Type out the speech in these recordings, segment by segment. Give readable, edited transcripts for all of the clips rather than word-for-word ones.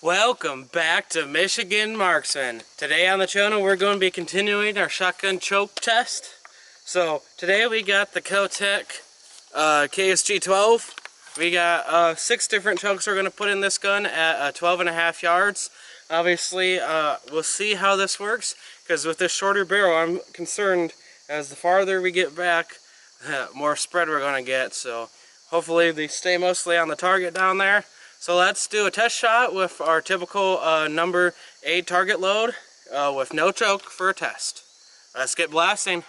Welcome back to Michigan Marksman. Today on the channel we're going to be continuing our shotgun choke test. So today we got the KelTec KSG 12. We got 6 different chokes we're going to put in this gun at 12.5 yards. Obviously we'll see how this works, because with this shorter barrel I'm concerned as the farther we get back, more spread we're going to get. So hopefully they stay mostly on the target down there. So let's do a test shot with our typical number 8 target load with no choke for a test. Let's get blasting.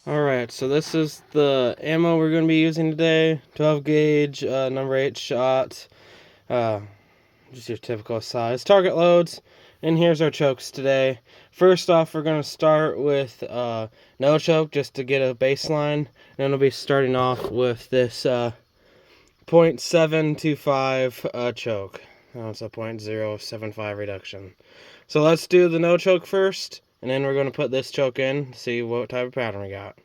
Alright, so this is the ammo we're going to be using today. 12 gauge, number 8 shot. Just your typical size. Target loads. And here's our chokes today. First off, we're going to start with no choke just to get a baseline. And we'll be starting off with this .725 choke. It's a .075 reduction. So let's do the no choke first, and then we're going to put this choke in, see what type of pattern we got.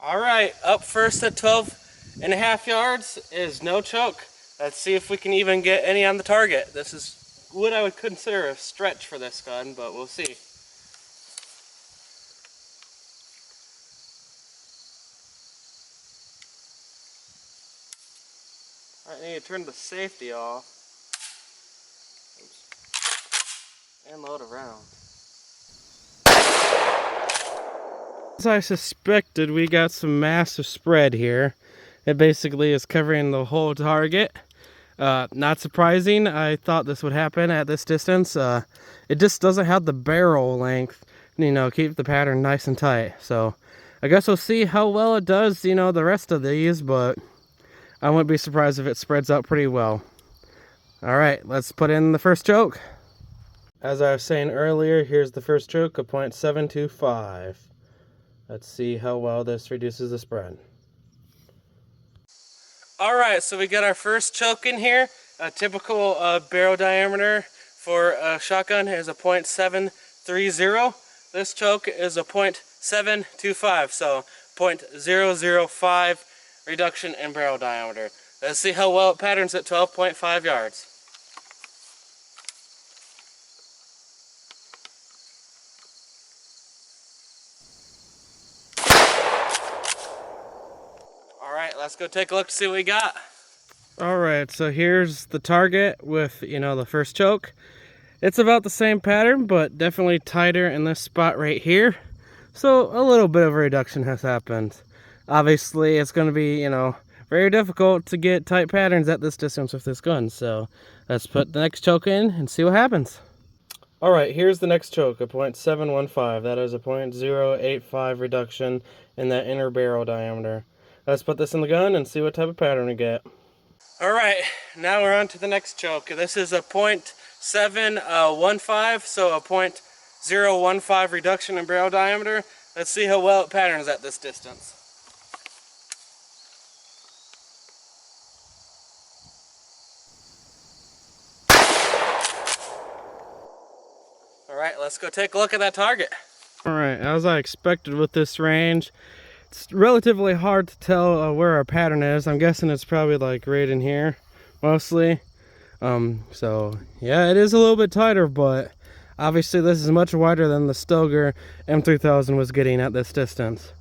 Alright, up first at 12.5 yards is no choke. Let's see if we can even get any on the target. This is what I would consider a stretch for this gun, but we'll see. I need to turn the safety off. Oops. And load around. As I suspected, we got some massive spread here. It basically is covering the whole target. Not surprising. I thought this would happen at this distance. It just doesn't have the barrel length, keep the pattern nice and tight. So I guess we'll see how well it does, the rest of these, but I wouldn't be surprised if it spreads out pretty well. Alright, let's put in the first choke. As I was saying earlier, here's the first choke, a .725. Let's see how well this reduces the spread. Alright, so we got our first choke in here. A typical barrel diameter for a shotgun is a .730. This choke is a .725, so 0.005 reduction in barrel diameter. Let's see how well it patterns at 12.5 yards. Alright, let's go take a look to see what we got. Alright, so here's the target with, the first choke. It's about the same pattern, but definitely tighter in this spot right here. So a little bit of a reduction has happened. Obviously, it's going to be, very difficult to get tight patterns at this distance with this gun. So let's put the next choke in and see what happens. All right, here's the next choke, a .715. That is a .085 reduction in that inner barrel diameter. Let's put this in the gun and see what type of pattern we get. All right, now we're on to the next choke. This is a .715, so a .015 reduction in barrel diameter. Let's see how well it patterns at this distance. Alright, let's go take a look at that target. Alright, as I expected with this range, it's relatively hard to tell where our pattern is. I'm guessing it's probably like right in here, mostly. So yeah, it is a little bit tighter, but obviously this is much wider than the Stoeger M3000 was getting at this distance.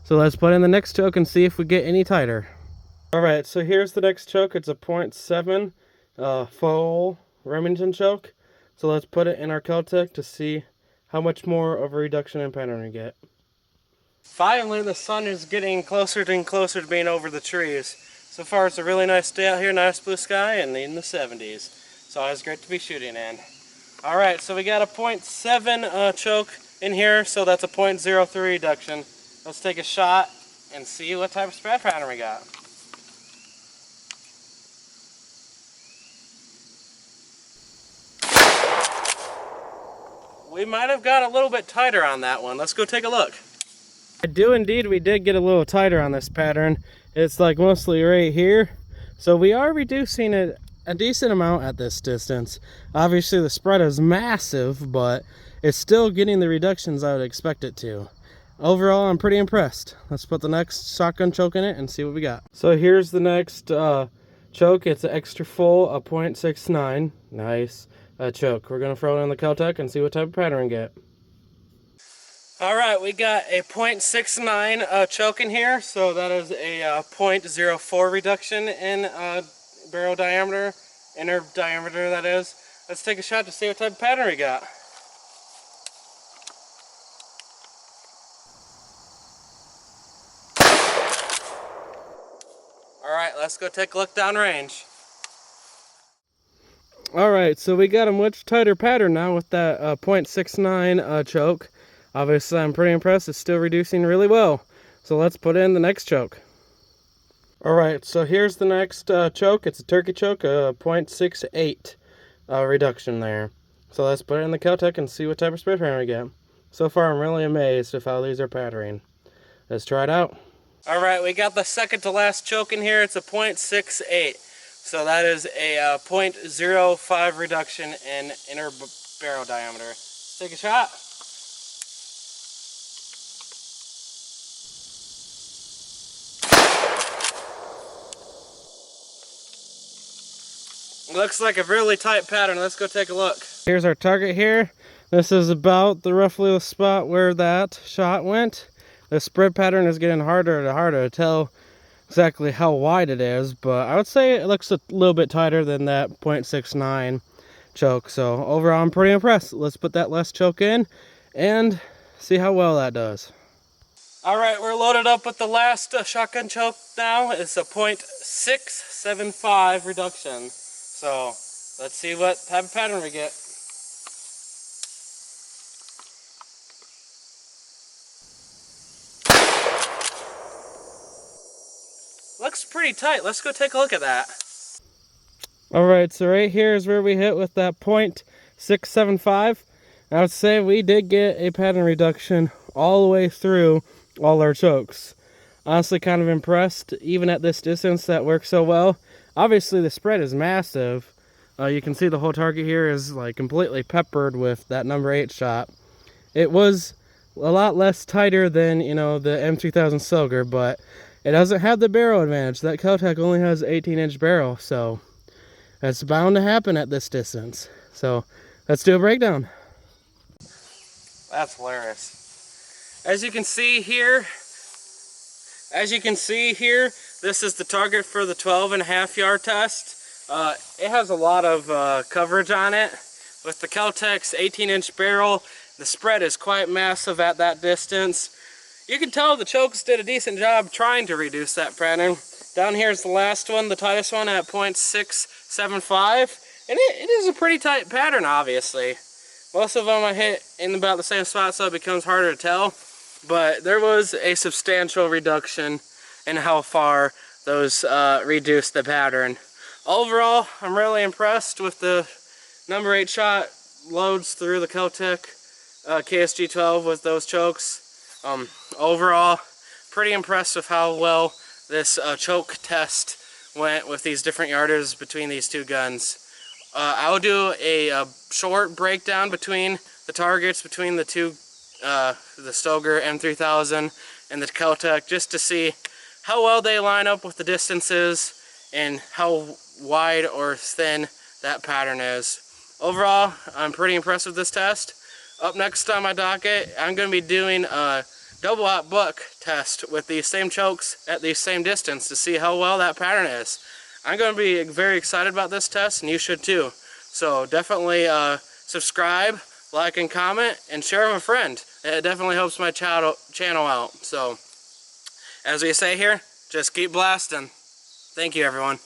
So let's put in the next choke and see if we get any tighter. Alright, so here's the next choke. It's a .7 full Remington choke. So let's put it in our KelTec to see how much more of a reduction in pattern we get. Finally, the sun is getting closer and closer to being over the trees. So far, it's a really nice day out here, nice blue sky, and in the 70s. So it's great to be shooting in. Alright, so we got a .7 choke in here, so that's a .03 reduction. Let's take a shot and see what type of spread pattern we got. We might have got a little bit tighter on that one. Let's go take a look. We did get a little tighter on this pattern. It's like mostly right here. So we are reducing it a decent amount at this distance. Obviously the spread is massive, but it's still getting the reductions I would expect it to. Overall, I'm pretty impressed. Let's put the next shotgun choke in it and see what we got. So here's the next choke, it's an extra full, a .69. Nice choke. We're going to throw it in the KelTec and see what type of pattern we get. Alright, we got a .69 choke in here, so that is a .04 reduction in barrel diameter, inner diameter that is. Let's take a shot to see what type of pattern we got. Alright, let's go take a look downrange. Alright, so we got a much tighter pattern now with that .69 choke. Obviously, I'm pretty impressed. It's still reducing really well. So let's put in the next choke. Alright, so here's the next choke. It's a turkey choke, a .68 reduction there. So let's put it in the KelTec and see what type of spray pattern we get. So far, I'm really amazed with how these are patterning. Let's try it out. Alright, we got the second to last choke in here. It's a .68. So that is a .05 reduction in inner barrel diameter. Let's take a shot. Looks like a really tight pattern. Let's go take a look. Here's our target here. This is about the roughly the spot where that shot went. The spread pattern is getting harder and harder to tell exactly how wide it is, but I would say it looks a little bit tighter than that .69 choke. So overall, I'm pretty impressed. Let's put that last choke in and see how well that does. Alright, we're loaded up with the last shotgun choke now. It's a .675 reduction. So let's see what type of pattern we get. Looks pretty tight. Let's go take a look at that. Alright, so right here is where we hit with that .675. I would say we did get a pattern reduction all the way through all our chokes. Honestly, kind of impressed. Even at this distance, that works so well. Obviously, the spread is massive. You can see the whole target here is like completely peppered with that number 8 shot. It was a lot less tighter than, you know, the M2000 Silger, but it doesn't have the barrel advantage. That KelTec only has an 18-inch barrel, so that's bound to happen at this distance. So let's do a breakdown. That's hilarious. As you can see here, this is the target for the 12.5 yard test. It has a lot of coverage on it. With the KelTec's 18-inch barrel, the spread is quite massive at that distance. You can tell the chokes did a decent job trying to reduce that pattern. Down here is the last one, the tightest one at .675. And it is a pretty tight pattern, obviously. Most of them I hit in about the same spot, so it becomes harder to tell. But there was a substantial reduction in how far those reduced the pattern. Overall, I'm really impressed with the number 8 shot loads through the KelTec KSG 12 with those chokes. Overall, pretty impressed with how well this choke test went with these different yardages between these two guns. I'll do a short breakdown between the targets between the two, the Stoeger M3000 and the KelTec, just to see how well they line up with the distances and how wide or thin that pattern is. Overall, I'm pretty impressed with this test. Up next on my docket, I'm going to be doing a double-aught buck test with these same chokes at the same distance to see how well that pattern is. I'm going to be very excited about this test, and you should too. So definitely subscribe, like, and comment, and share with a friend. It definitely helps my channel out. So, as we say here, just keep blasting. Thank you, everyone.